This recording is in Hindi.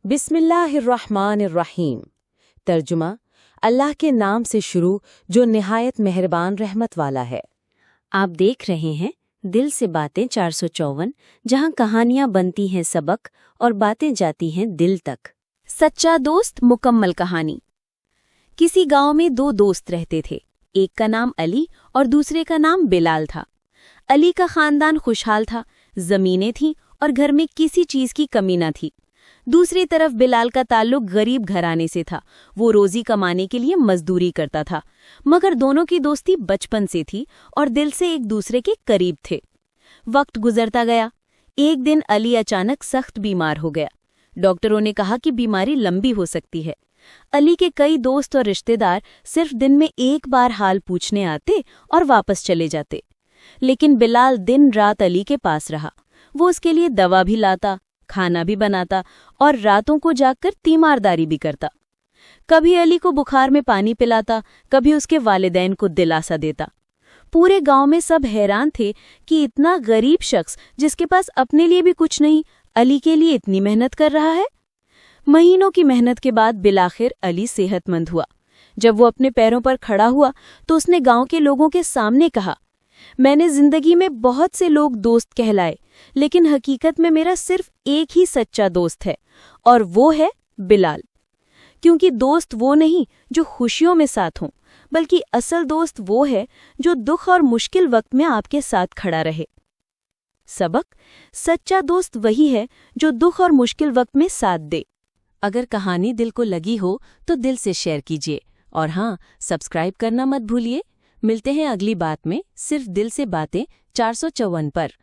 बिस्मिल्लाहिर्रहमानिर्रहीम। तर्जुमा, अल्लाह के नाम से शुरू जो निहायत मेहरबान रहमत वाला है। आप देख रहे हैं दिल से बातें 454, जहां कहानियां बनती हैं सबक और बातें जाती हैं दिल तक। सच्चा दोस्त मुकम्मल कहानी। किसी गांव में दो दोस्त रहते थे। एक का नाम अली और दूसरे का नाम बिलाल था। अली का खानदान खुशहाल था, जमीनें थीं और घर में किसी चीज की कमी न थी। दूसरी तरफ बिलाल का ताल्लुक गरीब घराने से था। वो रोजी कमाने के लिए मजदूरी करता था, मगर दोनों की दोस्ती बचपन से थी और दिल से एक दूसरे के करीब थे। वक्त गुजरता गया। एक दिन अली अचानक सख्त बीमार हो गया। डॉक्टरों ने कहा कि बीमारी लंबी हो सकती है। अली के कई दोस्त और रिश्तेदार सिर्फ दिन में एक बार हाल पूछने आते और वापस चले जाते, लेकिन बिलाल दिन रात अली के पास रहा। वो उसके लिए दवा भी लाता, खाना भी बनाता और रातों को जागकर तीमारदारी भी करता। कभी अली को बुखार में पानी पिलाता, कभी उसके वालिदैन को दिलासा देता। पूरे गांव में सब हैरान थे कि इतना गरीब शख्स जिसके पास अपने लिए भी कुछ नहीं, अली के लिए इतनी मेहनत कर रहा है। महीनों की मेहनत के बाद बिलाखिर अली सेहतमंद हुआ। जब वो अपने पैरों पर खड़ा हुआ तो उसने गांव के लोगों के सामने कहा, मैंने जिंदगी में बहुत से लोग दोस्त कहलाए, लेकिन हकीकत में मेरा सिर्फ एक ही सच्चा दोस्त है, और वो है बिलाल। क्योंकि दोस्त वो नहीं जो खुशियों में साथ हों, बल्कि असल दोस्त वो है जो दुख और मुश्किल वक्त में आपके साथ खड़ा रहे। सबक: सच्चा दोस्त वही है जो दुख और मुश्किल वक्त में साथ दे। अगर कहानी दिल को लगी हो तो दिल से शेयर कीजिए, और हाँ, सब्सक्राइब करना मत भूलिए। मिलते हैं अगली बात में, सिर्फ दिल से बातें 454 पर।